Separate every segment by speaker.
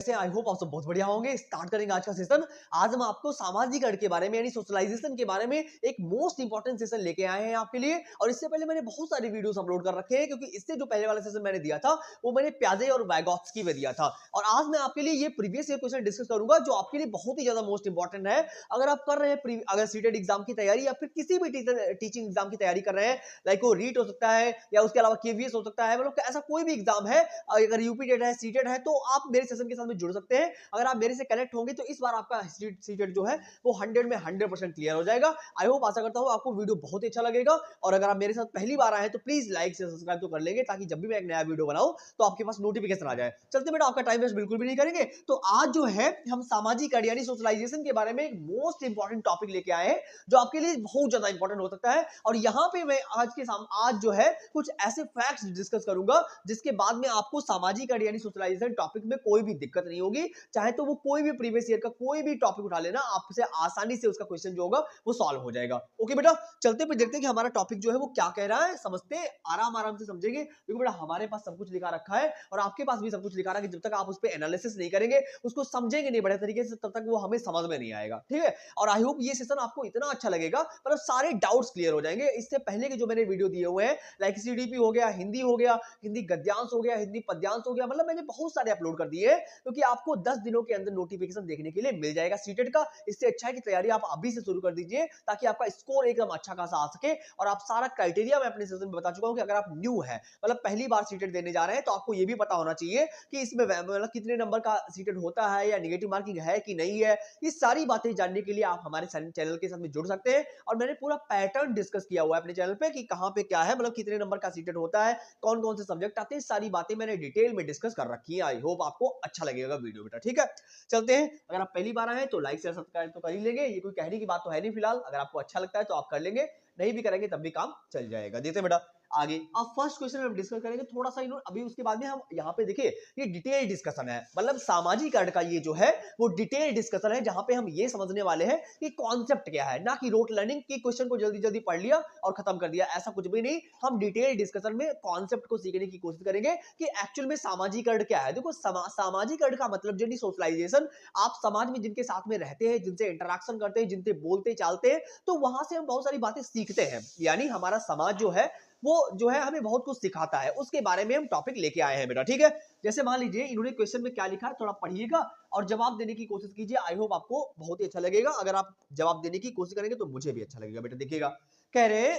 Speaker 1: वैसे I hope आप सब बहुत बढ़िया होंगे। स्टार्ट करेंगे आज का सेशन। आज हम आपको सामाजिक अर्थ के बारे में यानी सोशलाइजेशन के बारे में एक मोस्ट इंपॉर्टेंट सेशन लेके आए हैं आपके लिए। और इससे पहले मैंने बहुत सारी वीडियोस अपलोड कर रखे हैं, क्योंकि इससे जो पहले वाला सेशन मैंने दिया था वो मैंने प्याजे और वाइगॉत्स्की में दिया था। और आज मैं आपके लिए ये प्रीवियस ईयर क्वेश्चन डिस्कस करूंगा जो आपके लिए बहुत ही ज्यादा मोस्ट इंपॉर्टेंट है। अगर आप कर रहे हैं अगर सीटेट एग्जाम की तैयारी या फिर किसी भी टीचिंग एग्जाम की तैयारी कर रहे हैं, लाइक वो रीट हो सकता है या उसके अलावा केवीएस हो सकता है, मतलब ऐसा कोई भी एग्जाम है, अगर यूपी टेट है, सीटेट है, तो आप मेरे सेशन के साथ में जुड़ सकते हैं। अगर आप मेरे से कनेक्ट होंगे तो इस बार आपका सीटेट जो है वो 100 में 100% क्लियर हो जाएगा। आई होप, आशा करता हूं आपको वीडियो बहुत ही अच्छा लगेगा। और अगर आप मेरे साथ पहली बार आए हैं तो प्लीज लाइक से सब्सक्राइब तो कर लेंगे, ताकि जब भी मैं एक नया वीडियो बनाऊं तो आपके पास नोटिफिकेशन आ जाए। चलते बेटा, आपका टाइम वेस्ट बिल्कुल भी नहीं करेंगे। तो आज जो है हम सामाजिक अर्थ यानी सोशलाइजेशन के बारे में एक मोस्ट इंपॉर्टेंट टॉपिक लेके आए हैं जो आपके लिए बहुत ज्यादा इंपॉर्टेंट हो सकता है। और यहाँ पे मैं आज जो है कुछ ऐसे फैक्ट्स डिस्कस करूंगा जिसके बाद में आपको सामाजिक अर्थ यानी सोशलाइजेशन टॉपिक में कोई भी दिक्कत नहीं होगी। चाहे तो वो कोई भी प्रीवियस ईयर का कोई भी टॉपिक उठा लेना, आपसे आसानी से उसका क्वेश्चन जो होगा वो सॉल्व हो जाएगा। ओके बेटा, चलते पे देखते हैं कि हमारा टॉपिक जो है वो क्या कह रहा है। समझते आराम आराम से समझेंगे, क्योंकि बेटा हमारे पास सब कुछ लिखा रखा है और आपके पास भी सब कुछ लिखा रखा है कि जब तक आप उस पर एनालिसिस नहीं करेंगे, उसको समझेंगे नहीं बड़े तरीके से, तब तक वो हमें समझ में नहीं आएगा। ठीक है, और आई होप ये सेशन आपको इतना अच्छा लगेगा, मतलब सारे डाउट्स क्लियर हो जाएंगे। इससे पहले के जो मैंने वीडियो दिए हुए हैं, लाइक सीडीपी हो गया, हिंदी गद्यांश हो गया, हिंदी पद्यांश हो गया, मतलब मैंने बहुत सारे अपलोड कर दिए हैं, क्योंकि आपको 10 दिनों के अंदर नोटिफिकेशन देखने के लिए मिल जाएगा सीटेट का। इससे अच्छा है कि तैयारी आप अभी से शुरू कर दीजिए, ताकि आपका स्कोर एकदम अच्छा खासा आ सके। और आप सारा क्राइटेरिया मैं अपने सेशन में बता चुका हूं कि अगर आप न्यू है, मतलब पहली बार सीटेट देने जा रहे हैं, तो आपको यह भी पता होना चाहिए कि इसमें मतलब कितने नंबर का सीटेट होता है या नेगेटिव मार्किंग है कि नहीं है। ये सारी बातें जानने के लिए आप हमारे चैनल के साथ में जुड़ सकते हैं। और मैंने पूरा पैटर्न डिस्कस किया हुआ है अपने चैनल पे कि कहां पे क्या है, मतलब कितने नंबर का सीटेट होता है, कौन कौन से सब्जेक्ट आते हैं, सारी बातें मैंने डिटेल में डिस्कस कर रखी है। आई होप आपको अच्छा लगेगा वीडियो बेटा। ठीक है, चलते हैं। अगर आप पहली बार आए हैं तो लाइक शेयर सब्सक्राइब तो कर ही लेंगे, ये कोई कहने की बात तो है नहीं फिलहाल। अगर आपको अच्छा लगता है तो आप कर लेंगे, नहीं भी करेंगे तब भी काम चल जाएगा। देखते हैं बेटा आगे। अब फर्स्ट क्वेश्चन हम डिस्कस करेंगे थोड़ा सा अभी, उसके बाद में हम यहाँ पे देखिए ये डिटेल डिस्कशन है, मतलब सामाजिक अर्थ का ये जो है वो डिटेल डिस्कशन है, जहां पे हम ये समझने वाले हैं कि कॉन्सेप्ट क्या है, ना कि रोट लर्निंग की क्वेश्चन को जल्दी जल्दी पढ़ लिया और खत्म कर दिया, ऐसा कुछ भी नहीं। हम डिटेल डिस्कशन में कॉन्सेप्ट को सीखने की कोशिश करेंगे कि एक्चुअल में सामाजिक अर्थ क्या है। देखो सामाजिक अर्थ का मतलब जो सोशलाइजेशन, आप समाज में जिनके साथ में रहते हैं, जिनसे इंटरेक्शन करते हैं, जिनसे बोलते चालते हैं, तो वहां से हम बहुत सारी बातें सीखते हैं। यानी हमारा समाज जो है वो जो है हमें बहुत कुछ सिखाता है, उसके बारे में हम टॉपिक लेके आए हैं बेटा। ठीक है, जैसे मान लीजिए इन्होंने क्वेश्चन में क्या लिखा है, थोड़ा पढ़िएगा और जवाब देने की कोशिश कीजिए। आई होप आपको बहुत ही अच्छा लगेगा। अगर आप जवाब देने की कोशिश करेंगे तो मुझे भी अच्छा लगेगा बेटा। देखिएगा, कह रहे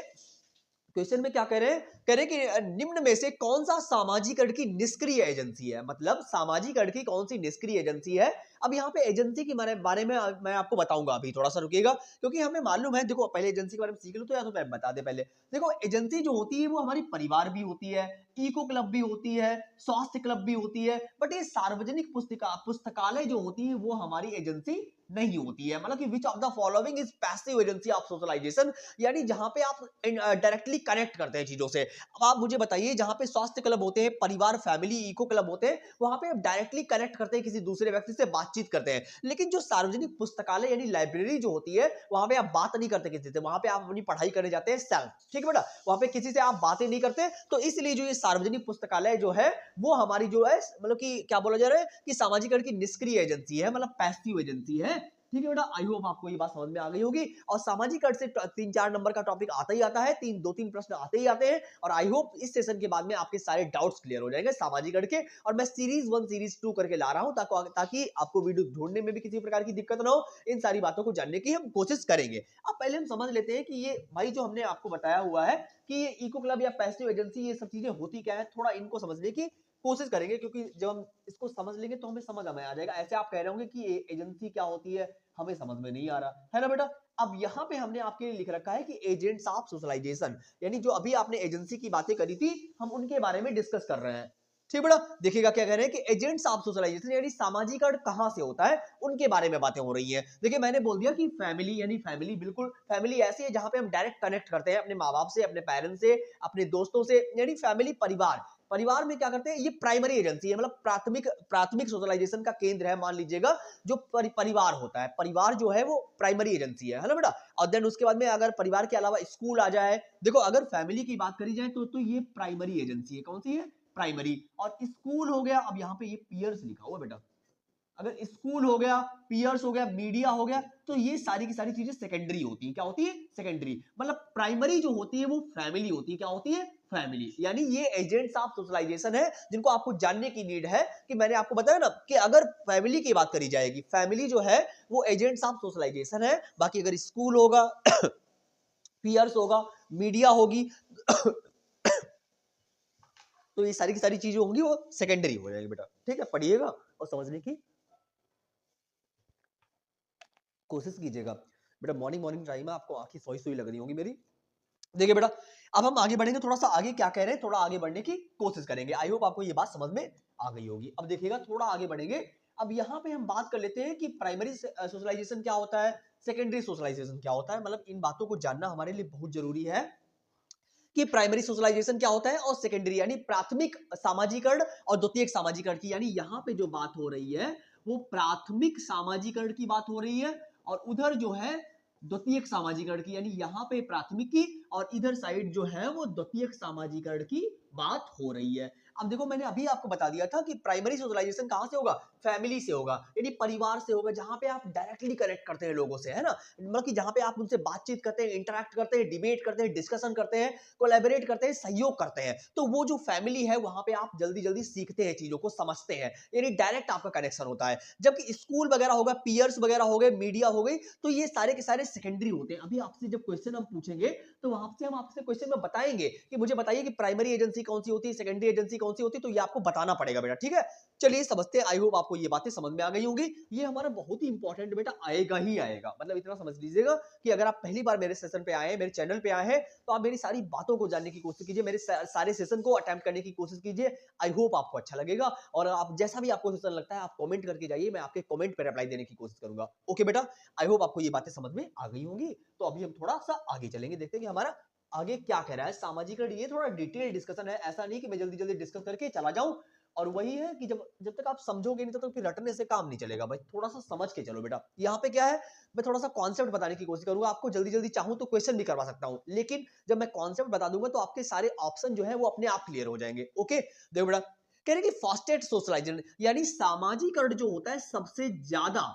Speaker 1: क्वेश्चन में क्या कह रहे हैं, कह रहे हैं कि निम्न में से कौन सा सामाजिक अर्थ की निष्क्रिय एजेंसी है, मतलब सामाजिक अर्थ की कौन सी निष्क्रिय एजेंसी है। अब यहाँ पे एजेंसी के बारे में मैं आपको बताऊंगा, अभी थोड़ा सा रुकिएगा, क्योंकि हमें मालूम है। देखो पहले एजेंसी के बारे में सीख लो, तो या तो मैं बता दे पहले। देखो एजेंसी जो होती है वो हमारी परिवार भी होती है, इको क्लब भी होती है, स्वास्थ्य क्लब भी होती है, बट ये सार्वजनिक पुस्तकालय जो होती है वो हमारी एजेंसी नहीं होती है। मतलब कि which of the following is passive agency of socialization, यानी जहां पे आप डायरेक्टली कनेक्ट करते हैं चीजों से। अब आप मुझे बताइए, जहां पे स्वास्थ्य क्लब होते हैं, परिवार फैमिली इको क्लब होते हैं, वहां पे आप डायरेक्टली कनेक्ट करते हैं, किसी दूसरे व्यक्ति से बातचीत करते हैं। लेकिन जो सार्वजनिक पुस्तकालय यानी लाइब्रेरी जो होती है, वहां पे आप बात नहीं करते किसी से, वहां पे आप अपनी पढ़ाई करने जाते हैं सेल्फ। ठीक है बेटा, वहां पे किसी से आप बातें नहीं करते। तो इसलिए जो ये सार्वजनिक पुस्तकालय जो है वो हमारी जो है, मतलब कि क्या बोला जा रहा है कि सामाजिक अर्थ की निष्क्रिय एजेंसी है, मतलब पैसिव एजेंसी है। ठीक है बेटा, आई होप आपको ये बात समझ में आ गई होगी। और सामाजिक अर्थ से 3-4 नंबर का टॉपिक आता ही आता है, 2-3 प्रश्न आते ही आते हैं। और आई होप इस सेशन के बाद में आपके सारे डाउट्स क्लियर हो जाएंगे सामाजिक अर्थ के। और मैं सीरीज 1 सीरीज 2 करके ला रहा हूं, ताकि आपको वीडियो ढूंढने में भी किसी प्रकार की दिक्कत ना हो। इन सारी बातों को जानने की हम कोशिश करेंगे। अब पहले हम समझ लेते हैं कि ये भाई जो हमने आपको बताया हुआ है कि ये इको क्लब या पैसिव एजेंसी, ये सब चीजें होती क्या है, थोड़ा इनको समझने की कोशिश करेंगे, क्योंकि जब हम इसको समझ लेंगे तो हमें समझ में आ जाएगा। ऐसे आप कह रहे होंगे कि एजेंसी क्या होती है, हमें समझ में नहीं आ रहा है ना बेटा। अब यहाँ पे हमने आपके लिए लिख रखा है कि एजेंट्स ऑफ सोशलाइजेशन, यानी जो अभी आपने एजेंसी की बातें करी थी, हम उनके बारे में डिस्कस कर रहे हैं। ठीक बेटा, देखिएगा क्या कह रहे हैं कि एजेंट्स ऑफ सोशलाइजेशन यानी सामाजिक अर्थ कहां से होता है, उनके बारे में बातें हो रही हैं। देखिए मैंने बोल दिया कि फैमिली, यानी फैमिली, बिल्कुल फैमिली ऐसी है जहां पे हम डायरेक्ट कनेक्ट करते हैं अपने माँ बाप से, अपने पेरेंट्स से, अपने दोस्तों से, यानी फैमिली परिवार। परिवार में क्या करते हैं, ये प्राइमरी एजेंसी है, मतलब प्राथमिक प्राथमिक सोशलाइजेशन का केंद्र है। मान लीजिएगा जो परिवार होता है, परिवार जो है वो प्राइमरी एजेंसी है ना बेटा। और देन उसके बाद में अगर परिवार के अलावा स्कूल आ जाए, देखो अगर फैमिली की बात करी जाए तो ये प्राइमरी एजेंसी है। कौन सी है, प्राइमरी। और स्कूल हो गया, अब यहाँ पे ये पीयर्स लिखा हुआ बेटा, अगर स्कूल हो गया, पीयर्स हो गया, मीडिया हो गया, तो ये सारी की सारी चीजें सेकेंडरी होती है। क्या होती है? सेकेंडरी। मतलब प्राइमरी जो होती है वो फैमिली होती है। क्या होती है? फैमिली। यानी ये एजेंट्स ऑफ सोशलाइजेशन है जिनको आपको जानने की नीड है कि मैंने आपको बताया ना कि अगर फैमिली की बात करी जाएगी, फैमिली जो है वो एजेंट्स ऑफ सोशलाइजेशन है। बाकी अगर स्कूल होगा, पीयर्स होगा, मीडिया होगी तो ये सारी की सारी चीजें होंगी वो सेकेंडरी हो जाएगी बेटा। ठीक है, पढ़िएगा और समझने की कोशिश कीजिएगा बेटा। मॉर्निंग मॉर्निंग टाइम है, आपको आंखें सोई सोई लग रही होंगी मेरी। देखिए बेटा, अब हम आगे बढ़ेंगे, थोड़ा सा आगे क्या कह रहे हैं, थोड़ा आगे बढ़ने की कोशिश करेंगे। आई होप आपको ये बात समझ में आ गई होगी। अब देखिएगा, थोड़ा आगे बढ़ेंगे। अब यहाँ पे हम बात कर लेते हैं कि प्राइमरी सोशलाइजेशन क्या होता है, सेकेंडरी सोशलाइजेशन क्या होता है। मतलब इन बातों को जानना हमारे लिए बहुत जरूरी है कि प्राइमरी सोशलाइजेशन क्या होता है और सेकेंडरी यानी प्राथमिक सामाजिकरण और द्वितीयक सामाजिकरण की। यानी यहाँ पे जो बात हो रही है वो प्राथमिक सामाजिकरण की बात हो रही है और उधर जो है द्वितीयक सामाजिकरण की। यानी यहाँ पे प्राथमिक की और इधर साइड जो है वो द्वितीयक सामाजिकरण की बात हो रही है। अब देखो, मैंने अभी आपको बता दिया था कि प्राइमरी सोशलाइजेशन कहां से होगा, फैमिली से होगा, यानी परिवार से होगा, जहां पे आप डायरेक्टली कनेक्ट करते हैं लोगों से, है ना। मतलब कि जहां पे आप उनसे बातचीत करते हैं, इंटरेक्ट करते हैं, डिबेट करते हैं, डिस्कशन करते हैं, कोलैबोरेट करते हैं, सहयोग करते हैं। तो वो जो फैमिली है वहां पे आप जल्दी जल्दी सीखते हैं, चीजों को समझते हैं, यानी डायरेक्ट आपका कनेक्शन होता है। जबकि स्कूल वगैरह होगा, पीयर्स वगैरह हो गए, मीडिया हो गई, तो ये सारे के सारे सेकेंडरी होते हैं। अभी आपसे जब क्वेश्चन हम पूछेंगे तो वहां से हम आपसे क्वेश्चन में बताएंगे कि मुझे बताइए कि प्राइमरी एजेंसी कौन सी होती है, सेकेंडरी एजेंसी कौन सी होती है, तो ये आपको बताना पड़ेगा बेटा। ठीक है, चलिए समझते हैं। आई होप आपको ये बातें समझ में आ गई होंगी। ये हमारा बहुत ही इंपॉर्टेंट बेटा आएगा ही आएगा। मतलब इतना समझ लीजिएगा कि अगर आप पहली बार मेरे सेशन पे आए हैं, मेरे चैनल पे आए हैं, तो आप मेरी सारी बातों को जानने की कोशिश कीजिए, मेरे सारे सेशन को अटेम्प्ट करने की कोशिश कीजिए। आई होप आपको अच्छा लगेगा और आप जैसा भी आपको सेशन लगता है आप कमेंट करके जाइए, मैं आपके कमेंट पर रिप्लाई देने की कोशिश करूंगा। ओके बेटा, आई होप आपको ये बातें समझ में आ गई होंगी। तो अभी हम थोड़ा सा आगे चलेंगे, देखते हैं कि हमारा आगे क्या कह रहा है सामाजिकरण। ये थोड़ा डिटेल डिस्कशन है, ऐसा नहीं कि मैं जल्दी जल्दी डिस्कस करके चला जाऊं। और वही है कि जब जब तक आप समझोगे नहीं तब तक फिर रटने से काम नहीं चलेगा भाई। थोड़ा सा समझ के चलो बेटा। यहाँ पे क्या है, मैं थोड़ा सा कॉन्सेप्ट बताने की कोशिश करूंगा आपको। जल्दी जल्दी चाहूं तो क्वेश्चन भी करवा सकता हूं, लेकिन जब मैं कॉन्सेप्ट बता दूंगा तो आपके सारे ऑप्शन जो है वो अपने आप क्लियर हो जाएंगे। ओके, देखो बेटा, कह रहे कि फास्टेस्ट सोशलाइजेशन यानी सामाजिकरण जो होता है सबसे ज्यादा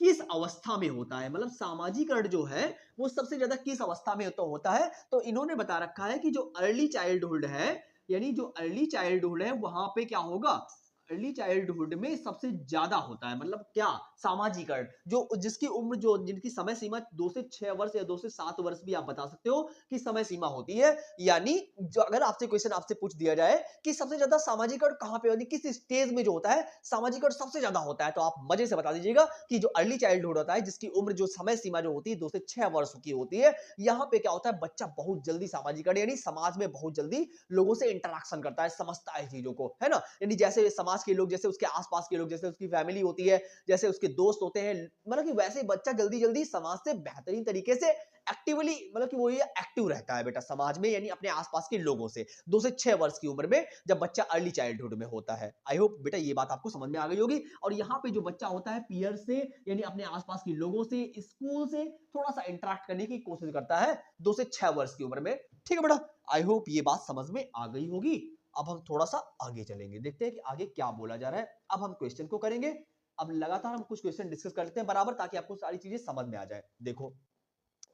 Speaker 1: किस अवस्था में होता है। मतलब सामाजिकरण जो है वो सबसे ज्यादा किस अवस्था में तो होता है। तो इन्होंने बता रखा है कि जो अर्ली चाइल्डहुड है, यानी जो अर्ली चाइल्डहुड है वहां पे क्या होगा, अर्ली चाइल्डहुड में सबसे ज्यादा होता है। मतलब क्या, सामाजिकरण जो जिसकी उम्र जो जिनकी समय सीमा 2 से 6 वर्ष या 2 से 7 वर्ष भी आप बता सकते हो कि समय सीमा होती है। यानी जो अगर आपसे क्वेश्चन आपसे पूछ दिया जाए कि सबसे ज्यादा सामाजिकरण कहां पे होती है, किस स्टेज में जो होता है सामाजिकरण सबसे ज्यादा होता है, तो आप मजे से बता दीजिएगा कि जो अर्ली चाइल्डहुड होता है जिसकी उम्र जो समय सीमा जो होती है 2 से 6 वर्ष की होती है। यहाँ पे क्या होता है, बच्चा बहुत जल्दी सामाजिकरण यानी समाज में बहुत जल्दी लोगों से इंटरेक्शन करता है, समझता है चीजों को, है ना। यानी जैसे समाज के लोग, जैसे उसके आसपास के लोग, जैसे उसकी फैमिली होती है, जैसे उसके दोस्त होते हैं, मतलब कि वैसे बच्चा जल्दी जल्दी समाज से बेहतरीन तरीके से एक्टिवली, मतलब कि वो ये एक्टिव रहता है बेटा समाज में, यानी अपने आसपास के लोगों से 2 से 6 वर्ष की उम्र में जब बच्चा अर्ली चाइल्डहुड में होता है। आई होप बेटा ये बात आपको समझ में आ गई होगी। और यहाँ पे जो बच्चा होता है पीयर से यानी अपने आसपास के लोगों से, स्कूल से थोड़ा सा इंटरेक्ट करने की कोशिश करता है 2 से 6 वर्ष की उम्र में। ठीक है बेटा, आई होप ये बात समझ में आ गई होगी। अब हम थोड़ा सा आगे चलेंगे, देखते हैं कि आगे क्या बोला जा रहा है। अब हम क्वेश्चन को करेंगे। अब लगातार हम कुछ क्वेश्चन डिस्कस करते हैं बराबर, ताकि आपको सारी चीजें समझ में आ जाए। देखो,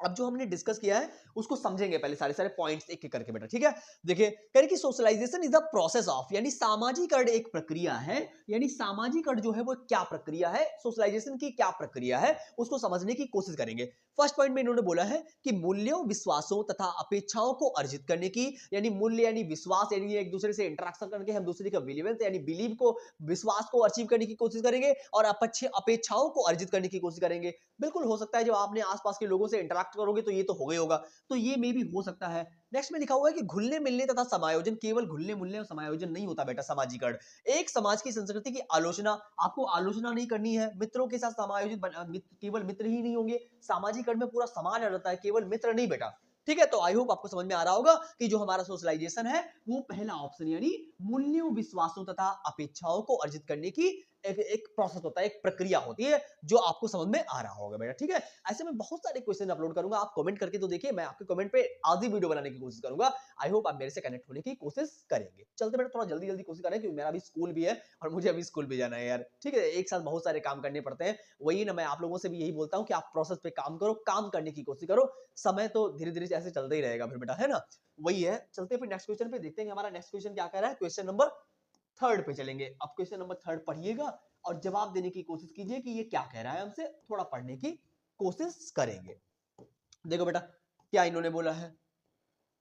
Speaker 1: अब जो हमने डिस्कस किया है उसको समझेंगे पहले, सारे सारे पॉइंट्स एक एक करके बेटा। ठीक है, देखिए कह रहे कि socialization is the process of, यानी सामाजिकरण एक प्रक्रिया है। यानी सामाजिकरण जो है वो क्या प्रक्रिया है, सोशलाइजेशन की क्या प्रक्रिया है, उसको समझने की कोशिश करेंगे। फर्स्ट पॉइंट में इन्होंने बोला है कि मूल्यों, विश्वासों तथा अपेक्षाओं को अर्जित करने की, यानी मूल्य यानी विश्वास, यानी एक दूसरे से इंटरेक्शन करके हम दूसरे का बिलीवेंस यानी बिलीव को, विश्वास को अचीव करने की कोशिश करेंगे और अपेक्षाओं को अर्जित करने की कोशिश करेंगे। बिल्कुल हो सकता है जब आपने आसपास के लोगों से इंटरेक्ट करोगे तो ये तो हो गई होगा, तो ये मे भी हो सकता है। नेक्स्ट में लिखा हुआ है कि घुलने मिलने तथा समायोजन, केवल घुलने मिलने और समायोजन नहीं होता बेटा सामाजिकरण। एक समाज की संस्कृति की आलोचना, आपको आलोचना नहीं करनी है, मित्रों के साथ समायोजित केवल मित्र ही नहीं होंगे, सामाजिकरण में पूरा समाज आ जाता है, केवल मित्र नहीं बेटा। ठीक है, तो आई होप आपको समझ में आ रहा होगा कि जो हमारा सोशलाइजेशन है वो पहला ऑप्शन यानी मूल्यों, विश्वासों तथा अपेक्षाओं को अर्जित करने की एक प्रोसेस होता है, एक प्रक्रिया होती है जो आपको समझ में आ रहा होगा बेटा, ठीक है। ऐसे में बहुत सारे क्वेश्चन अपलोड करूंगा, आप कमेंट करके तो देखिए, मैं आपके कमेंट पे आज ही वीडियो बनाने की कोशिश करूंगा। आई होप आप मेरे से कनेक्ट होने की कोशिश करेंगे। चलते बेटा थोड़ा जल्दी जल्दी कोशिश करें, क्योंकि मेरा भी स्कूल भी है और मुझे अभी स्कूल भी जाना है यार, ठीक है। एक साथ बहुत सारे काम करने पड़ते हैं, वही ना मैं आप लोगों से भी यही बोलता हूँ कि आप प्रोसेस पे काम करो, काम करने की कोशिश करो, समय तो धीरे धीरे ऐसे चलता ही रहेगा फिर बेटा, है ना। वही है, चलते हैं फिर नेक्स्ट क्वेश्चन पे, देखते हैं हमारा नेक्स्ट क्वेश्चन क्या कह रहा है। क्वेश्चन नंबर थर्ड पे चलेंगे। अब क्वेश्चन नंबर थर्ड पढ़िएगा और जवाब देने की कोशिश कीजिए कि ये क्या कह रहा है, हमसे थोड़ा पढ़ने की कोशिश करेंगे। देखो बेटा क्या इन्होंने बोला है,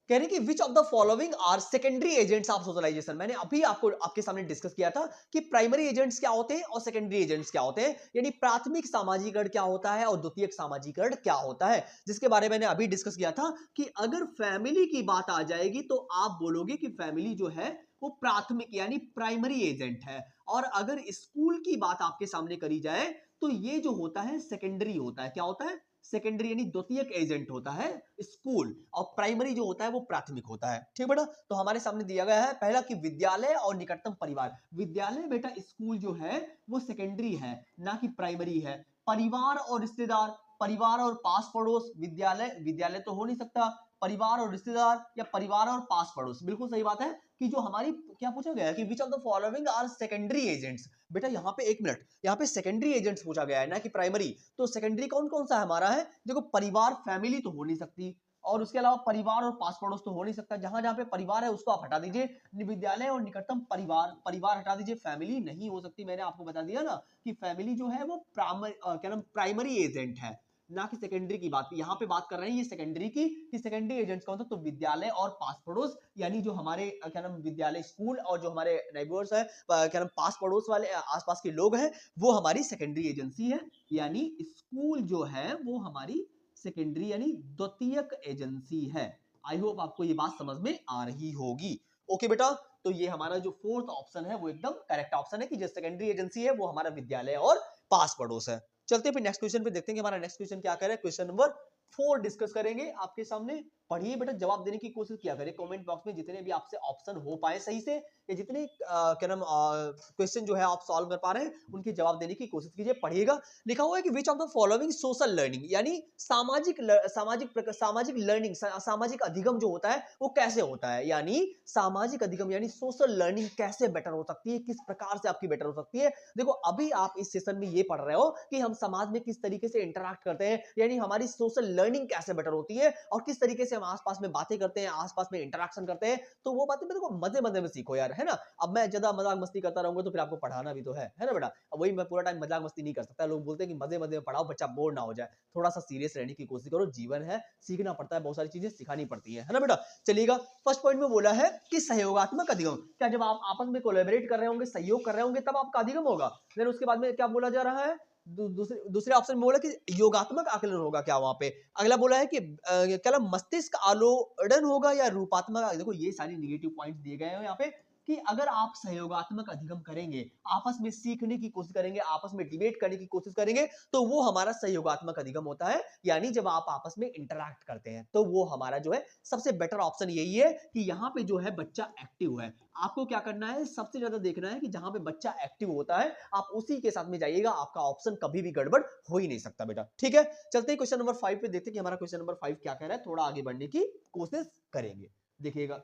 Speaker 1: कह रहे कि which of the following are secondary agents of socialization. मैंने अभी आपको आपके सामने डिस्कस किया था कि प्राइमरी एजेंट्स क्या होते हैं और सेकेंडरी एजेंट्स क्या होते हैं, यानी प्राथमिक सामाजिकरण क्या होता है और द्वितीयक सामाजिकरण क्या होता है, जिसके बारे में मैंने अभी डिस्कस किया था कि अगर फैमिली की बात आ जाएगी तो आप बोलोगे कि फैमिली जो है वो प्राथमिक यानी प्राइमरी एजेंट है, और अगर स्कूल की बात आपके सामने करी जाए तो ये जो होता है सेकेंडरी होता है। क्या होता है? सेकेंडरी यानी द्वितीयक एजेंट होता है स्कूल, और प्राइमरी जो होता है वो प्राथमिक होता है, ठीक बेटा। तो हमारे सामने दिया गया है पहला कि विद्यालय और निकटतम परिवार। विद्यालय बेटा स्कूल जो है वो सेकेंडरी है, ना कि प्राइमरी है। परिवार और रिश्तेदार, परिवार और पास पड़ोस, विद्यालय विद्यालय तो हो नहीं सकता, परिवार और रिश्तेदार या परिवार और पास पड़ोस, बिल्कुल सही बात है कि जो हमारी क्या पूछा गया है कि which of the following are secondary agents. बेटा यहाँ पे एक मिनट, यहाँ पे सेकेंडरी एजेंट्स पूछा गया है ना कि प्राइमरी, तो सेकेंडरी कौन कौन सा हमारा है? देखो परिवार फैमिली तो हो नहीं सकती, और उसके अलावा परिवार और पास पड़ोस तो हो नहीं सकता, जहां जहां पे परिवार है उसको आप हटा दीजिए। विद्यालय और निकटतम परिवार, परिवार हटा दीजिए, फैमिली नहीं हो सकती, मैंने आपको बता दिया ना कि फैमिली जो है वो क्या नाम प्राइमरी एजेंट है, ना कि सेकेंडरी की बात। यहाँ पे बात कर रहे हैं ये सेकेंडरी की कि सेकेंडरी एजेंट्स कौन सा, तो विद्यालय और पास पड़ोस, यानी जो हमारे क्या नाम विद्यालय स्कूल और जो हमारे नेबर्स है क्या नाम पास पड़ोस वाले आसपास के लोग हैं, वो हमारी सेकेंडरी एजेंसी है। यानी स्कूल जो है वो हमारी सेकेंडरी यानी द्वितीयक एजेंसी है। आई होप आपको ये बात समझ में आ रही होगी। ओके बेटा, तो ये हमारा जो फोर्थ ऑप्शन है वो एकदम करेक्ट ऑप्शन है कि जो सेकेंडरी एजेंसी है वो हमारा विद्यालय और पास पड़ोस है। चलते हैं फिर नेक्स्ट क्वेश्चन पे, देखते हैं कि हमारा नेक्स्ट क्वेश्चन क्या कह रहा है। क्वेश्चन नंबर 4 डिस्कस करेंगे आपके सामने। पढ़िए बेटा, जवाब देने की कोशिश किया करें कमेंट बॉक्स में, जितने भी आपसे ऑप्शन हो पाए सही से, या जितने क्या नाम क्वेश्चन जो है आप सॉल्व कर पा रहे हैं उनके जवाब देने की कोशिश कीजिए। पढ़िएगा, लिखा हुआ है कि which of the following social learning, यानी सामाजिक लर्निंग, सामाजिक अधिगम जो होता है वो कैसे होता है, यानी सामाजिक अधिगम यानी सोशल लर्निंग कैसे बेटर हो सकती है, किस प्रकार से आपकी बेटर हो सकती है। देखो अभी आप इस सेशन में ये पढ़ रहे हो कि हम समाज में किस तरीके से इंटरैक्ट करते हैं, यानी हमारी सोशल लर्निंग कैसे बेटर होती है और किस तरीके से हम आसपास में बातें करते हैं, आसपास में इंटरैक्शन करते हैं। तो वो बातें देखो मजे मजे में सीखो यार, है ना। अब मैं ज्यादा मजाक मस्ती करता रहूंगा तो फिर आपको पढ़ाना भी तो है ना बेटा। अब वही मैं पूरा टाइम मजाक मस्ती नहीं कर सकता, लोग बोलते हैं कि मजे मजे में पढ़ाओ बच्चा बोर ना हो जाए, थोड़ा सा सीरियस रहने की कोशिश करो, जीवन है सीखना पड़ता है, बहुत सारी चीजें सिखानी पड़ती है ना बेटा। चलिएगा, फर्स्ट पॉइंट में बोला है कि सहयोगात्मक अधिगम, क्या जब आप आपस में कोलैबोरेट कर रहे होंगे, सहयोग कर रहे होंगे तब आपका अधिगम होगा। फिर उसके बाद में क्या बोला जा रहा है, दूसरे ऑप्शन में बोला कि योगात्मक आकलन होगा क्या वहां पे। अगला बोला है कि क्या मस्तिष्क आलोड़न होगा या रूपात्मक। देखो ये सारी निगेटिव पॉइंट्स दिए गए हैं यहाँ पे कि अगर आप सहयोगात्मक अधिगम करेंगे, आपस में सीखने की कोशिश करेंगे, आपस में डिबेट करने की कोशिश करेंगे, तो वो हमारा सहयोगात्मक अधिगम होता है। यानी जब आप आपस में इंटरैक्ट करते हैं तो वो हमारा जो है सबसे बेटर ऑप्शन यही है कि यहाँ पे जो है बच्चा एक्टिव है। आपको क्या करना है, सबसे ज्यादा देखना है कि जहां पे बच्चा एक्टिव होता है आप उसी के साथ में जाइएगा, आपका ऑप्शन कभी भी गड़बड़ हो ही नहीं सकता बेटा, ठीक है। चलते हैं क्वेश्चन नंबर 5 पे, देखते हैं कि हमारा क्वेश्चन नंबर 5 क्या कह रहा है, थोड़ा आगे बढ़ने की कोशिश करेंगे। देखिएगा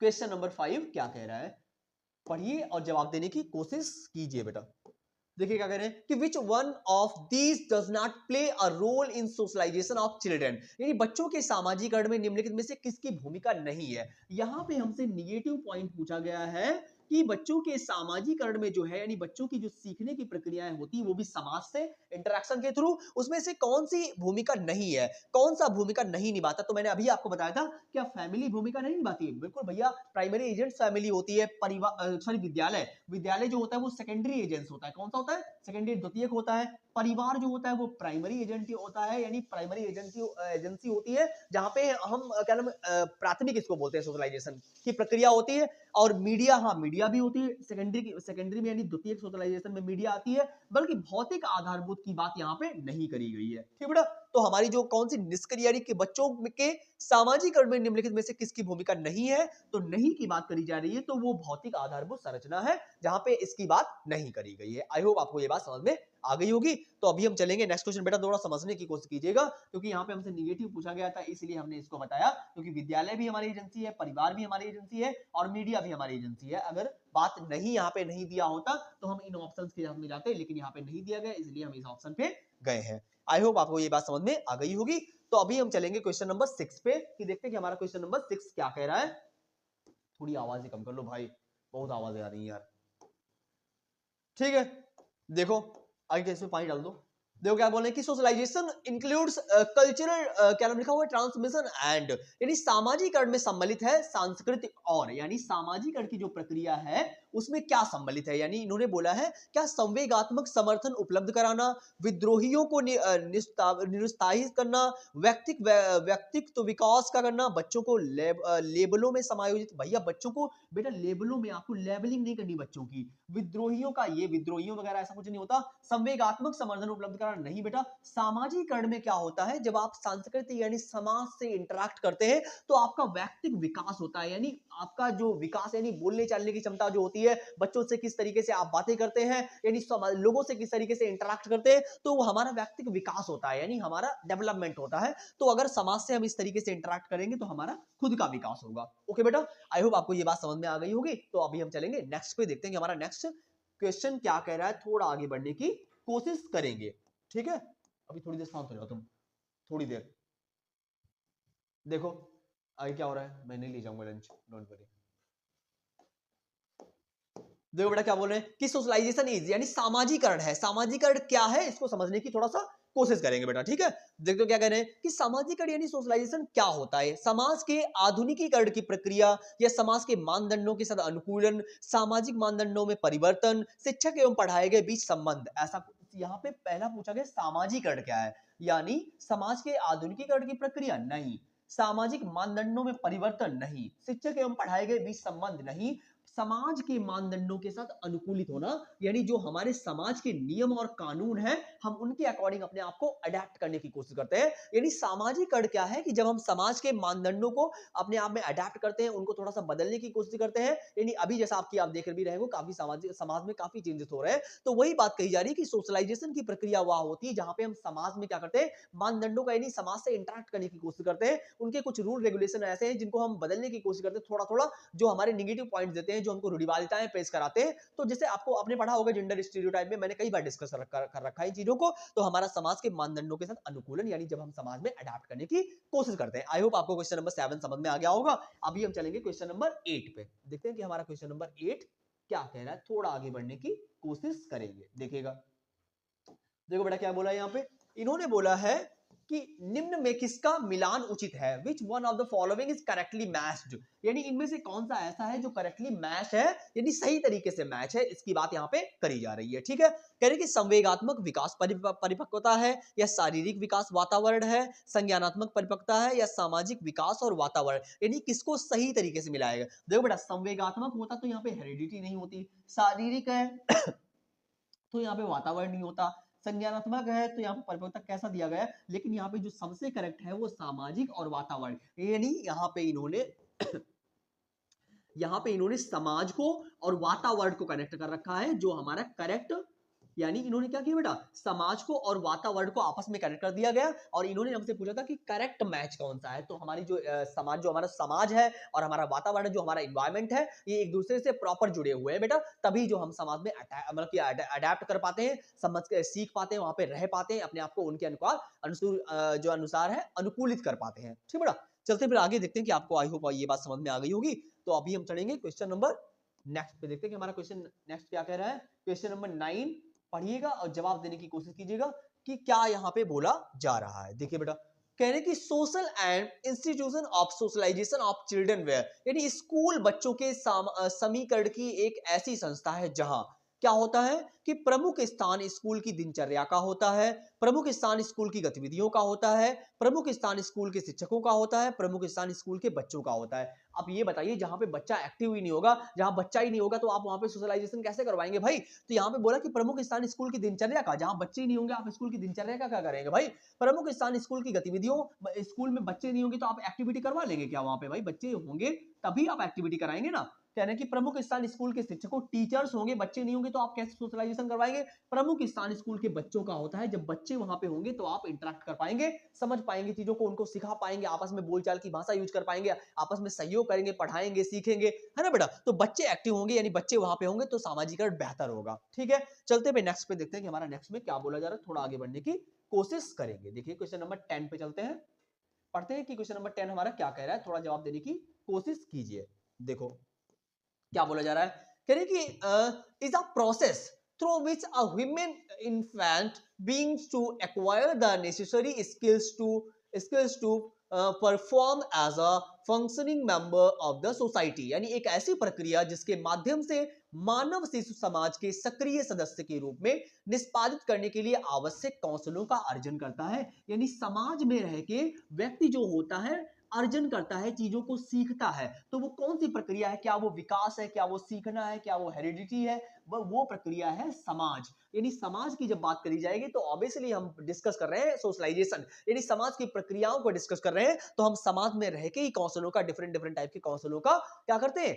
Speaker 1: क्वेश्चन नंबर 5 क्या कह रहा है, पढ़िए और जवाब देने की कोशिश कीजिए बेटा। देखिए क्या कह रहे हैं कि which one of these does not play a role in socialization of children, यानी बच्चों के सामाजिकरण में निम्नलिखित में से किसकी भूमिका नहीं है। यहां पे हमसे निगेटिव पॉइंट पूछा गया है कि बच्चों के सामाजिकरण में जो है, यानी बच्चों की जो सीखने की प्रक्रियाएं होती है वो भी समाज से इंटरेक्शन के थ्रू, उसमें से कौन सी भूमिका नहीं है, कौन सा भूमिका नहीं निभाता। तो मैंने अभी आपको बताया था क्या फैमिली भूमिका नहीं निभाती है, बिल्कुल भैया, प्राइमरी एजेंट फैमिली होती है, परिवार सॉरी विद्यालय, विद्यालय जो होता है वो सेकेंडरी एजेंट्स होता है। कौन सा होता है? सेकेंडरी द्वितीयक होता है। परिवार जो होता है वो प्राइमरी एजेंट होता है, यानी प्राइमरी एजेंसी होती है जहां पे हम क्या नाम प्राथमिक इसको बोलते हैं सोशलाइजेशन की प्रक्रिया होती है। और मीडिया, हाँ मीडिया भी होती है सेकेंडरी में, यानी द्वितीयक सोशलाइजेशन में मीडिया आती है, बल्कि भौतिक आधारभूत की बात यहाँ पे नहीं करी गई है, ठीक बेटा। तो हमारी जो कौन सी निष्क्रिय यानी कि बच्चों के सामाजिकरण में निम्नलिखित में से किसकी भूमिका नहीं है, तो नहीं की बात करी जा रही है, तो वो भौतिक आधारभूत संरचना है जहां पे इसकी बात नहीं करी गई है। आई होप आपको ये बात समझ में आ गई होगी। तो अभी हम चलेंगे नेक्स्ट क्वेश्चन, बेटा थोड़ा समझने की कोशिश कीजिएगा क्योंकि यहाँ पे हमसे निगेटिव पूछा गया था, इसलिए हमने इसको बताया, क्योंकि विद्यालय भी हमारी एजेंसी है, परिवार भी हमारी एजेंसी है और मीडिया भी हमारी एजेंसी है। अगर बात नहीं यहाँ पे नहीं दिया होता तो हम इन ऑप्शंस के में जाते, लेकिन यहाँ पे नहीं दिया गया इसलिए हम इस ऑप्शन पे गए हैं। आई होप आपको ये बात समझ में आ गई होगी। तो अभी हम चलेंगे क्वेश्चन नंबर 6 पे कि देखते हैं कि हमारा क्वेश्चन नंबर 6 क्या कह रहा है। थोड़ी आवाज कम कर लो भाई, बहुत आवाजें आ रही हैं यार। ठीक है, देखो आगे इसमें पानी डाल दो। देखो क्या बोल रहे हैं कि सोशलाइजेशन इंक्लूड्स कल्चरल, क्या नाम लिखा हुआ है, ट्रांसमिशन एंड, यानी सामाजिकरण में सम्मिलित है सांस्कृतिक और, यानी सामाजिकरण की जो प्रक्रिया है उसमें क्या सम्मिलित है, यानी इन्होंने बोला है क्या संवेगात्मक समर्थन उपलब्ध कराना, विद्रोहियों को निरुत्साहित करना, व्यक्तित्व विकास का करना, बच्चों को लेबलों में समायोजित, भैया बच्चों को बेटा लेबलों में, आपको लेबलिंग नहीं करनी बच्चों की, विद्रोहियों का ये विद्रोहियों वगैरह ऐसा कुछ नहीं होता, संवेगात्मक समर्थन उपलब्ध कराना नहीं बेटा। सामाजिकरण में क्या होता है, जब आप सांस्कृतिक यानी समाज से इंटरेक्ट करते हैं तो आपका व्यक्तिक विकास होता है, यानी आपका जो विकास यानी बोलने चालने की क्षमता जो होती है, बच्चों से किस तरीके से आप बातें करते हैं, यानी लोगों से किस तरीके से इंटरेक्ट करते हैं, तो वो हमारा व्यक्तिक विकास होता है, यानी हमारा डेवलपमेंट होता है। तो अगर समाज से हम इस तरीके से इंटरेक्ट करेंगे तो हमारा खुद का विकास होगा। ओके बेटा, आई होप आपको ये बात समझ में आ गई होगी। तो अभी हम चलेंगे नेक्स्ट पे, देखते हैं कि हमारा नेक्स्ट क्वेश्चन क्या कह रहा है, थोड़ा आगे बढ़ने की कोशिश करेंगे। ठीक है, अभी थोड़ी देर शांत हो जाओ तुम, थोड़ी देर। देखो आगे क्या हो रहा है, मैं नहीं ले जाऊंगा लंच, डोंट वरी। देखो बेटा क्या बोल रहे हैं कि सोशलाइजेशन इज, यानी सामाजिकरण है, सामाजिकरण क्या है इसको समझने की थोड़ा सा कोशिश करेंगे बेटा। ठीक है, देखते हो क्या कह रहे हैं कि सामाजिकरण यानी सोशलाइजेशन क्या होता है, समाज के आधुनिकीकरण की प्रक्रिया या समाज के मानदंडों के साथ अनुकूलन, सामाजिक मानदंडों में परिवर्तन, शिक्षक एवं पढ़ाए गए बीच संबंध। ऐसा यहाँ पे पहला पूछा गया सामाजिकरण क्या है, यानी समाज के आधुनिकीकरण की प्रक्रिया नहीं, सामाजिक मानदंडों में परिवर्तन नहीं, शिक्षक एवं पढ़ाए गए बीच संबंध नहीं, समाज के मानदंडों के साथ अनुकूलित होना, यानी जो हमारे समाज के नियम और कानून हैं हम उनके अकॉर्डिंग अपने आप को अडेप्ट करने की कोशिश करते हैं। यानी सामाजिकरण क्या है कि जब हम समाज के मानदंडों को अपने आप में अडेप्ट करते हैं, उनको थोड़ा सा बदलने की कोशिश करते हैं। यानी अभी जैसा आपकी आप देख भी रहे हो, काफी समाज में काफी चेंजेस हो रहे हैं। तो वही बात कही जा रही है कि सोशलाइजेशन की प्रक्रिया वह होती है जहां पे हम समाज में क्या करते हैं, मानदंडों का यानी समाज से इंटरेक्ट करने की कोशिश करते हैं, उनके कुछ रूल रेगुलेशन ऐसे हैं जिनको हम बदलने की कोशिश करते हैं, थोड़ा थोड़ा जो हमारे नेगेटिव पॉइंट्स देते हैं, जो हमको रूढ़िवादिताएं पेश कराते हैं। तो जैसे आपको आपने पढ़ा होगा जेंडर स्टीरियोटाइप में, मैंने कई बार डिस्कस कर रखा है इन चीजों को। तो हमारा समाज के मानदंडों के साथ अनुकूलन, यानी जब हम समाज में अडैप्ट करने की कोशिश करते हैं। आई होप आपको क्वेश्चन नंबर 7 समझ में आ गया होगा। अभी हम चलेंगे क्वेश्चन नंबर 8 पे, देखते हैं कि हमारा क्वेश्चन नंबर 8 क्या कह रहा है, थोड़ा आगे बढ़ने की कोशिश करेंगे, देखिएगा। देखो बेटा क्या बोला है यहाँ पे, इन्होंने बोला है कि निम्न में किसका मिलान उचित है, which one of the following is correctly matched, यानी इनमें से कौन सा ऐसा है जो करेक्टली मैच है, यानी सही तरीके से मैच है, इसकी बात यहाँ पे करी जा रही है। ठीक है, कह रहे कि संवेगात्मक विकास परिपक्वता है या शारीरिक विकास वातावरण है, संज्ञानात्मक परिपक्वता है या सामाजिक विकास और वातावरण, यानी किसको सही तरीके से मिलाएगा। देखो बेटा संवेगात्मक होता तो यहाँ पे हेरिडिटी नहीं होती, शारीरिक है तो यहाँ पे वातावरण नहीं होता, संज्ञानात्मक है तो यहाँ पे परिपक्वता कैसा दिया गया है, लेकिन यहाँ पे जो सबसे करेक्ट है वो सामाजिक और वातावरण, यानी यहाँ पे इन्होंने समाज को और वातावरण को कनेक्ट कर रखा है, जो हमारा करेक्ट, यानी इन्होंने क्या किया बेटा, समाज को और वातावरण को आपस में कनेक्ट कर दिया गया। और इन्होंने हमसे पूछा था कि करेक्ट मैच कौन सा है, तो हमारी जो हमारा समाज है और हमारा वातावरण, जो हमारा इन्वायरमेंट है, ये एक दूसरे से प्रॉपर जुड़े हुए हैं बेटा, तभी जो हम समाज में मतलब कि अडेप्ट कर पाते हैं, समझ के सीख पाते हैं, वहां पे रह पाते हैं, अपने आप को उनके अनुसार है अनुकूलित कर पाते हैं। ठीक बेटा, चलते फिर आगे देखते हैं कि आपको आई होप ये बात समझ में आ गई होगी। तो अभी हम चलेंगे क्वेश्चन नंबर नेक्स्ट पे, देखते हैं कि हमारा क्वेश्चन नेक्स्ट क्या कह रहा है। क्वेश्चन नंबर 9 पढ़िएगा और जवाब देने की कोशिश कीजिएगा कि क्या यहाँ पे बोला जा रहा है। देखिए बेटा, कह रहे कि social and institution of socialization of children where, यानी स्कूल बच्चों के समीकरण की एक ऐसी संस्था है जहां क्या होता है कि प्रमुख स्थान स्कूल की दिनचर्या का होता है, प्रमुख स्थान स्कूल की गतिविधियों का होता है, प्रमुख स्थान स्कूल के शिक्षकों का होता है, प्रमुख स्थान स्कूल के बच्चों का होता है। अब ये बताइए, जहां पे बच्चा एक्टिव ही नहीं होगा, जहां बच्चा ही नहीं होगा, तो आप वहां पे सोशलाइजेशन कैसे करवाएंगे भाई? तो यहाँ पे बोला कि प्रमुख स्थान स्कूल की दिनचर्या का, जहां बच्चे ही नहीं होंगे, आप स्कूल की दिनचर्या का क्या करेंगे भाई? प्रमुख स्थान स्कूल की गतिविधियों, स्कूल में बच्चे नहीं होंगे तो आप एक्टिविटी करवा लेंगे क्या वहां पे? भाई बच्चे होंगे तभी आप एक्टिविटी कराएंगे ना। कह रहे हैं कि प्रमुख स्थान स्कूल के शिक्षकों, टीचर्स होंगे, बच्चे नहीं होंगे तो आप कैसे सोशलाइजेशन करवाएंगे? प्रमुख स्थान स्कूल के बच्चों का होता है, जब बच्चे वहां पे होंगे तो आप इंटरेक्ट कर पाएंगे, समझ पाएंगे चीजों को, उनको सिखा पाएंगे, आपस में बोलचाल की भाषा यूज कर पाएंगे, आपस में सहयोग करेंगे, पढ़ाएंगे, सीखेंगे, है ना बेटा? तो बच्चे एक्टिव होंगे, यानी बच्चे वहां पे होंगे तो सामाजिकरण बेहतर होगा। ठीक है, चलते पे नेक्स्ट पे देखते हैं कि हमारा नेक्स्ट में क्या बोला जा रहा है, थोड़ा आगे बढ़ने की कोशिश करेंगे। देखिए क्वेश्चन नंबर 10 पे चलते हैं, पढ़ते हैं कि क्वेश्चन नंबर 10 हमारा क्या कह रहा है, थोड़ा जवाब देने की कोशिश कीजिए। देखो क्या बोला जा रहा है, कह रहे कि is a process through which a human infant beings to acquire the necessary skills to perform as a functioning member of the society. यानी एक ऐसी प्रक्रिया जिसके माध्यम से मानव शिशु समाज के सक्रिय सदस्य के रूप में निष्पादित करने के लिए आवश्यक कौशलों का अर्जन करता है। यानी समाज में रह के व्यक्ति जो होता है अर्जन करता है, चीजों को सीखता है। तो वो कौन सी प्रक्रिया है? क्या वो विकास है, क्या वो सीखना है, क्या वो हेरिडिटी है? वो प्रक्रिया है समाज। यानी समाज की जब बात करी जाएगी तो ऑब्वियसली हम डिस्कस कर रहे हैं सोशलाइजेशन, यानी समाज की प्रक्रियाओं को डिस्कस कर रहे हैं। तो हम समाज में रह के ही कौशलों का, डिफरेंट डिफरेंट टाइप के कौशलों का क्या करते हैं,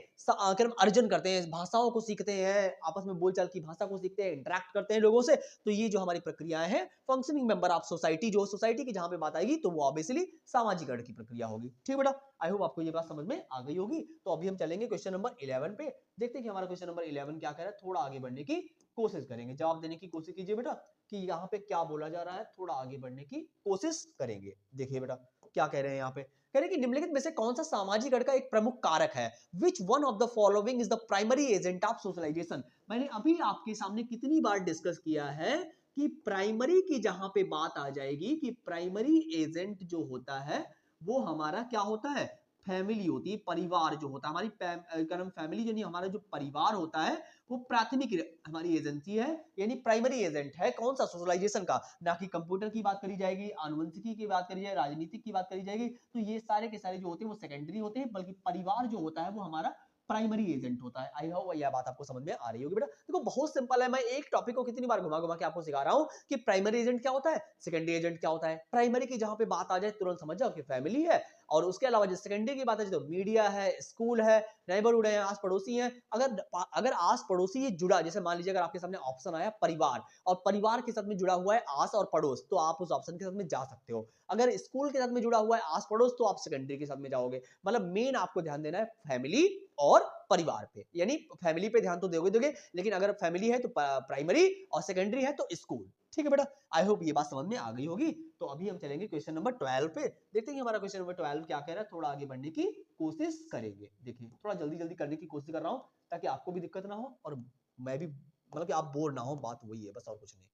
Speaker 1: अर्जन करते हैं, भाषाओं को सीखते हैं, आपस में बोलचाल की भाषा को सीखते हैं, इंटरेक्ट करते हैं लोगों से। तो ये जो हमारी प्रक्रियाएं हैं, फंक्शनिंग मेंबर ऑफ सोसाइटी, जो सोसाइटी की जहां पे बात आएगी तो वो ऑब्वियसली सामाजिकरण की प्रक्रिया होगी। ठीक बेटा, आई होप आपको ये बात समझ में आ गई होगी। तो अभी हम चलेंगे क्वेश्चन नंबर 11 पे, देखते हैं कि हमारा क्वेश्चन नंबर 11 क्या कह रहा है, थोड़ा आगे बढ़ने की कोशिश करेंगे, जवाब देने की कोशिश कीजिए बेटा कि यहाँ पे क्या बोला जा रहा है, थोड़ा आगे बढ़ने की कोशिश करेंगे। देखिए बेटा क्या कह रहे हैं यहाँ पे, कह रहे हैं कि निम्नलिखित में से कौन सा सामाजिकरण का एक प्रमुख कारक है? Which one of the following is the primary agent of socialization. मैंने अभी आपके सामने कितनी बार डिस्कस किया है कि प्राइमरी की जहां पे बात आ जाएगी कि प्राइमरी एजेंट जो होता है वो हमारा क्या होता है, फैमिली होती है, परिवार जो होता है, हमारी फैमिली यानी हमारा जो परिवार होता है वो प्राथमिक हमारी एजेंसी है, यानी प्राइमरी एजेंट है। कौन सा? सोशलाइजेशन का। ना कि कंप्यूटर की बात करी जाएगी, आनुवंशिकी की बात करी जाएगी, राजनीतिक की बात करी जाएगी, तो ये सारे के सारे जो होते हैं वो सेकेंडरी होते हैं, बल्कि परिवार जो होता है वो हमारा प्राइमरी एजेंट होता है। आई होप यह बात आपको समझ में आ रही होगी बेटा। देखो बहुत सिंपल है, मैं एक टॉपिक को कितनी बार घुमा घुमा के आपको सिखा रहा हूं कि प्राइमरी एजेंट क्या होता है, सेकेंडरी एजेंट क्या होता है। प्राइमरी की जहां पे बात आ जाए तुरंत समझ जाओ कि फैमिली है, और उसके अलावा जो सेकेंडरी की बात है तो मीडिया है, स्कूल है, नेबरहुड है, आस पड़ोसी हैं। अगर आस पड़ोसी ये जुड़ा, जैसे मान लीजिए अगर आपके सामने ऑप्शन आया परिवार, और परिवार के साथ में जुड़ा हुआ है आस और पड़ोस, तो आप उस ऑप्शन के साथ में जा सकते हो। अगर स्कूल के साथ में जुड़ा हुआ है आस पड़ोस तो आप सेकेंडरी के साथ में जाओगे। मतलब मेन आपको ध्यान देना है फैमिली और परिवार पे, यानी फैमिली पे ध्यान तो दोगे, लेकिन अगर फैमिली है तो प्राइमरी और सेकेंडरी है तो स्कूल। ठीक है बेटा, आई होप ये बात समझ में आ गई होगी। तो अभी हम चलेंगे क्वेश्चन नंबर 12 पे, देखते हैं हमारा क्वेश्चन नंबर 12 क्या कह रहा है, थोड़ा आगे बढ़ने की कोशिश करेंगे। देखिए थोड़ा जल्दी जल्दी करने की कोशिश कर रहा हूं ताकि आपको भी दिक्कत ना हो और मैं भी, मतलब कि आप बोर ना हो, बात वही है बस, और कुछ नहीं।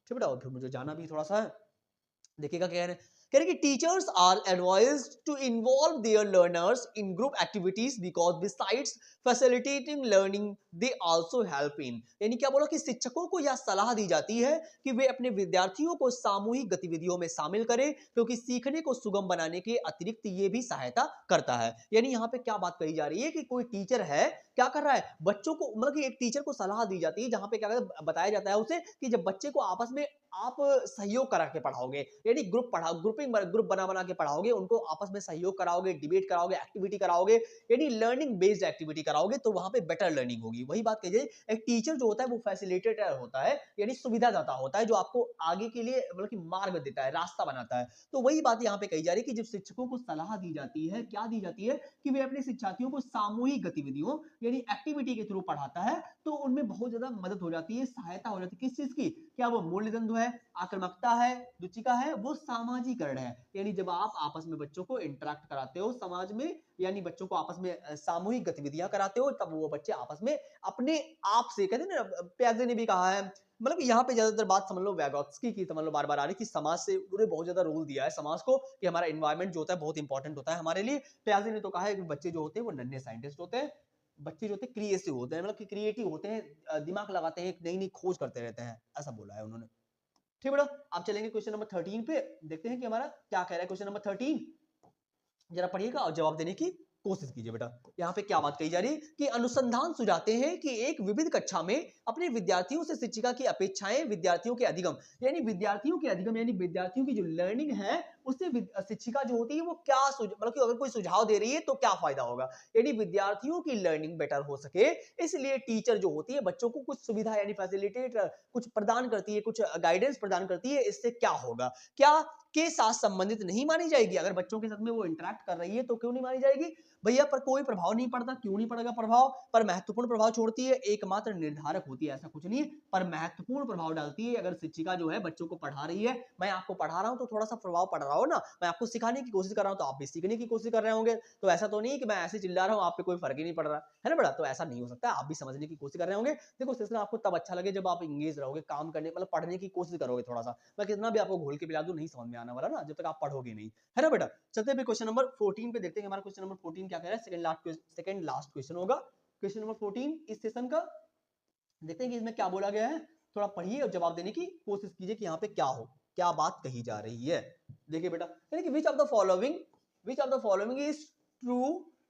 Speaker 1: ठीक बेटा, और फिर मुझे जाना भी थोड़ा सा है। देखिएगा कह रहे हैं, कह रहे कि teachers are advised to involve their learners in group activities because besides facilitating learning they also help in. यानी क्या बोला कि शिक्षकों को यह सलाह दी जाती है कि वे अपने विद्यार्थियों को सामूहिक गतिविधियों में शामिल करें, क्योंकि सीखने को सुगम बनाने के अतिरिक्त ये भी सहायता करता है। यानी यहाँ पे क्या बात कही जा रही है कि कोई टीचर है, क्या कर रहा है, बच्चों को, मतलब कि एक टीचर को सलाह दी जाती है जहां पे क्या बताया जाता है उसे कि जब बच्चे को आपस में आप सहयोग करा के पढ़ाओगे, यानी ग्रुप बना बना के पढ़ाओगे, उनको आपस में सहयोग कराओगे, डिबेट कराओगे, एक्टिविटी कराओगे, यानी लर्निंग बेस्ड एक्टिविटी कराओगे, तो वहां पे बेटर लर्निंग होगी। वही बात कहिए, एक टीचर जो होता है वो फैसिलिटेटर होता है, यानी सुविधादाता होता है, जो आपको आगे के लिए मतलब कि मार्ग देता है, रास्ता बनाता है। तो वही बात यहाँ पे कही जा रही है कि जब शिक्षकों को सलाह दी जाती है, क्या दी जाती है कि वे अपने शिक्षार्थियों को सामूहिक गतिविधियों यानी एक्टिविटी के थ्रू पढ़ाता है, तो उनमें बहुत ज्यादा मदद हो जाती है, सहायता हो जाती है। किस चीज की? क्या वो मूल्य द्वंद्व है, आक्रामकता है, रुचिका है, वो सामाजिकरण है। यानी जब आप आपस में बच्चों को इंटरेक्ट कराते हो समाज में, यानी बच्चों को आपस में सामूहिक गतिविधियां कराते हो, तब वो बच्चे आपस में अपने आप से, कहते हैं ना, प्याजे ने भी कहा है, मतलब यहाँ पे ज्यादातर बात समझ लो वैगोत्स्की की समझ लो बार बार आ रही कि समाज से उन्होंने बहुत ज्यादा रोल दिया है समाज को कि हमारा एनवायरमेंट जो होता है बहुत इंपॉर्टेंट होता है हमारे लिए। प्याजे ने तो कहा है कि बच्चे जो होते हैं वो नन्हे साइंटिस्ट होते हैं, बच्चे जो होते हैं क्रिएटिव होते हैं, मतलब कि क्रिएटिव होते हैं, दिमाग लगाते हैं, नई नई खोज करते रहते हैं, ऐसा बोला है उन्होंने। ठीक है बेटा, आप चलेंगे क्वेश्चन नंबर 13 पे, देखते हैं कि हमारा क्या कह रहा है क्वेश्चन नंबर 13। जरा पढ़िएगा और जवाब देने की कोशिश कीजिए बेटा। यहाँ पे क्या बात कही जा रही है कि अनुसंधान सुझाते हैं कि एक विविध कक्षा में अपने विद्यार्थियों से शिक्षिका की अपेक्षाएं विद्यार्थियों के अधिगम, यानी विद्यार्थियों के अधिगम यानी विद्यार्थियों की जो लर्निंग है उससे शिक्षिका जो होती है वो क्या मतलब कि अगर कोई सुझाव दे रही है तो क्या फायदा होगा, यानी विद्यार्थियों की लर्निंग बेटर हो सके इसलिए टीचर जो होती है बच्चों को कुछ सुविधा यानी फैसिलिटेट कुछ प्रदान करती है, कुछ गाइडेंस प्रदान करती है। इससे क्या होगा, क्या के साथ संबंधित नहीं मानी जाएगी, अगर बच्चों के साथ में वो इंटरेक्ट कर रही है तो क्यों नहीं मानी जाएगी भैया, पर कोई प्रभाव नहीं पड़ता, क्यों नहीं पड़ेगा प्रभाव, पर महत्वपूर्ण प्रभाव छोड़ती है, एकमात्र निर्धारक होती है, ऐसा कुछ नहीं है, पर महत्वपूर्ण प्रभाव डालती है। अगर शिक्षिका जो है बच्चों को पढ़ा रही है, मैं आपको पढ़ा रहा हूं तो थोड़ा सा प्रभाव पड़ रहा हो ना, मैं आपको सिखाने की कोशिश कर रहा हूं तो आप भी सीखने की कोशिश कर रहे होंगे, तो ऐसा तो नहीं है कि मैं ऐसे चिल्ला रहा हूं आप पे कोई फर्क ही नहीं पड़ रहा है ना बेटा, तो ऐसा नहीं हो सकता, आप भी समझने की कोशिश कर रहे होंगे। देखो सेशन आपको तब अच्छा लगे जब आप इंगेज रहोगे, काम करने मतलब पढ़ने की कोशिश करोगे, थोड़ा सा मैं कितना भी आपको घोल के पिला दूं नहीं समझ में आने वाला ना, जब तक आप पढ़ोगे नहीं, है ना बेटा। चलते हैं क्वेश्चन नंबर 14 पे, देखते हैं हमारा क्वेश्चन नंबर 14 क्या कह रहा है, सेकंड लास्ट क्वेश्चन होगा क्वेश्चन नंबर 14 इस सेशन का। देखते हैं कि इसमें क्या बोला गया है, थोड़ा पढ़िए और जवाब देने की कोशिश कीजिए कि यहाँ पे क्या बात कही जा रही है। देखिए बेटा, यानी कि which of the following is true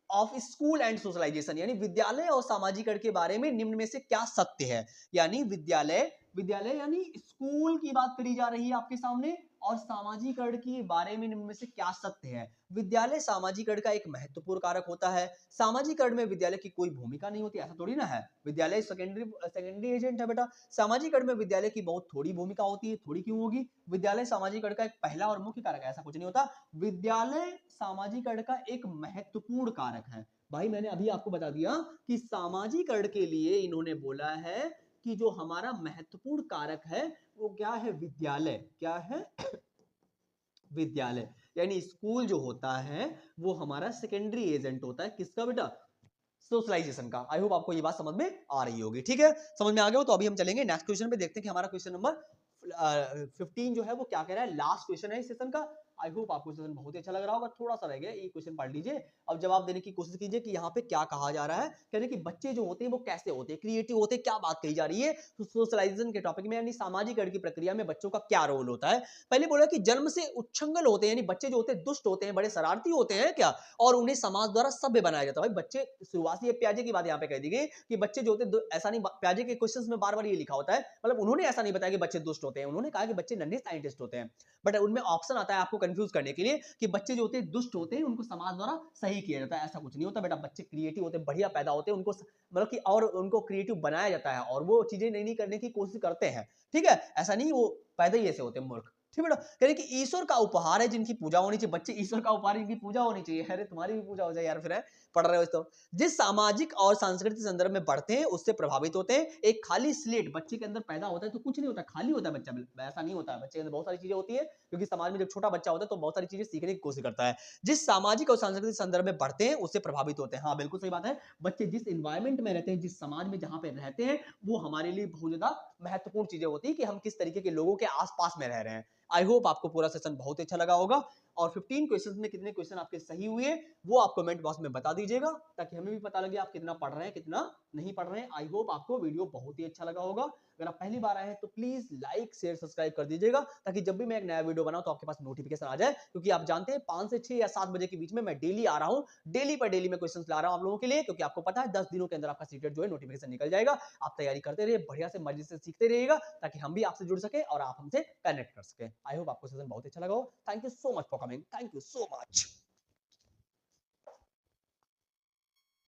Speaker 1: of school and socialization, यानी विद्यालय और सामाजिकरण के बारे में निम्न में से क्या सत्य है, यानी विद्यालय विद्यालय यानी स्कूल की बात करी जा रही है आपके सामने, और सामाजिकरण के बारे में निम्न में से क्या सत्य है। विद्यालय सामाजिकरण का एक महत्वपूर्ण कारक होता है, सामाजिकरण में विद्यालय की कोई भूमिका नहीं होती, ऐसा थोड़ी ना है, विद्यालय सेकेंडरी एजेंट है बेटा। सामाजिकरण में विद्यालय की बहुत थोड़ी भूमिका होती है, थोड़ी क्यों होगी, विद्यालय सामाजिकरण का एक पहला और मुख्य कारक है, ऐसा कुछ नहीं होता, विद्यालय सामाजिकरण का एक महत्वपूर्ण कारक है। भाई मैंने अभी आपको बता दिया कि सामाजिकरण के लिए इन्होंने बोला है कि जो हमारा महत्वपूर्ण कारक है वो क्या है, विद्यालय, क्या है विद्यालय, यानी स्कूल जो होता है वो हमारा सेकेंडरी एजेंट होता है, किसका बेटा, सोशलाइजेशन का। आई होप आपको ये बात समझ में आ रही होगी, ठीक है, समझ में आ गया हो तो अभी हम चलेंगे नेक्स्ट क्वेश्चन पे, देखते हैं कि हमारा क्वेश्चन नंबर 15 जो है वो क्या कह रहा है, लास्ट क्वेश्चन है इस सेशन का। आई होप आपको सेशन बहुत ही अच्छा लग रहा होगा, थोड़ा सा रह गया, ये क्वेश्चन पढ़ लीजिए, अब जवाब देने की कोशिश कीजिए कि यहाँ पे क्या कहा जा रहा है, कहने कि बच्चे जो होते हैं वो कैसे होते हैं, क्रिएटिव होते हैं, क्या बात कही जा रही है तो सोशलाइजेशन के टॉपिक में, यानी सामाजिकरण की प्रक्रिया में बच्चों का क्या रोल होता है। पहले बोला कि जन्म से उच्छृंखल होते हैं, यानी बच्चे जो होते हैं दुष्ट होते हैं, बड़े शरारती होते हैं क्या, और उन्हें समाज द्वारा सभ्य बनाया जाता है। भाई बच्चे शुरुआत से प्याजे की बात यहाँ पे कह दी गई कि बच्चे जो होते हैं ऐसा नहीं, प्याजे के क्वेश्चंस में बार-बार ये लिखा होता है, मतलब उन्होंने ऐसा नहीं बताया कि बच्चे दुष्ट होते हैं, उन्होंने कहा कि बच्चे नन्हे साइंटिस्ट होते हैं, बट उनमें ऑप्शन आता है आपको कंफ्यूज करने के लिए कि बच्चे जो होते हैं दुष्ट होते हैं, उनको समाज द्वारा सही किया जाता है, ऐसा कुछ नहीं होता बेटा, बच्चे क्रिएटिव होते हैं, बढ़िया पैदा होते हैं, उनको मतलब कि और उनको क्रिएटिव बनाया जाता है और वो चीजें नई नई करने की कोशिश करते हैं, ठीक है, ऐसा नहीं वो पैदा ही ऐसे होते हैं मूर्ख, ठीक है बेटा। कह रहे कि ईश्वर का उपहार है जिनकी पूजा होनी चाहिए, बच्चे ईश्वर का उपहार है जिनकी पूजा होनी चाहिए, अरे तुम्हारी भी पूजा हो जाए यार, फिर है पढ़ रहे हो तो, जिस सामाजिक और सांस्कृतिक संदर्भ में बढ़ते हैं उससे प्रभावित होते हैं। एक खाली स्लेट बच्चे के अंदर पैदा होता है तो कुछ नहीं होता, खाली होता है बच्चा, ऐसा नहीं होता है, बच्चे के अंदर बहुत सारी चीजें होती है, क्योंकि समाज में जब छोटा बच्चा होता है तो बहुत सारी चीजें सीखने की कोशिश करता है, जिस सामाजिक और सांस्कृतिक संदर्भ में बढ़ते हैं उससे प्रभावित होते हैं। हाँ बिल्कुल सही बात है, बच्चे जिस इन्वायरमेंट में रहते हैं, जिस समाज में जहां पे रहते हैं, वो हमारे लिए बहुत ज्यादा महत्वपूर्ण चीजें होती है कि हम किस तरीके के लोगों के आसपास में रह रहे हैं। आई होप आपको पूरा सेशन बहुत अच्छा लगा होगा, और 15 क्वेश्चंस में कितने क्वेश्चन आपके सही हुए वो आप कमेंट बॉक्स में बता दीजिएगा, ताकि हमें भी पता लगे आप कितना पढ़ रहे हैं कितना नहीं पढ़ रहे हैं। आई होप आपको वीडियो बहुत ही अच्छा लगा होगा, अगर आप पहली बार आए हैं तो प्लीज लाइक शेयर सब्सक्राइब कर दीजिएगा, ताकि जब भी मैं एक नया वीडियो बनाऊं तो आपके पास नोटिफिकेशन आ जाए, क्योंकि आप जानते हैं 5 से 6 या 7 बजे के बीच में मैं डेली आ रहा हूं, डेली पर डेली मैं क्वेश्चंस ला रहा हूं आप लोगों के लिए, क्योंकि आपको पता है 10 दिनों के अंदर आपका सीटेट जो है नोटिफिकेशन निकल जाएगा। आप तैयारी करते रहिए, बढ़िया से मर्जी से सीखते रहिएगा, ताकि हम भी आपसे जुड़ सके और आप हमसे कनेक्ट कर सके। आई होप आपको सेशन बहुत अच्छा लगा हो। Thank you so much for coming, thank you so much.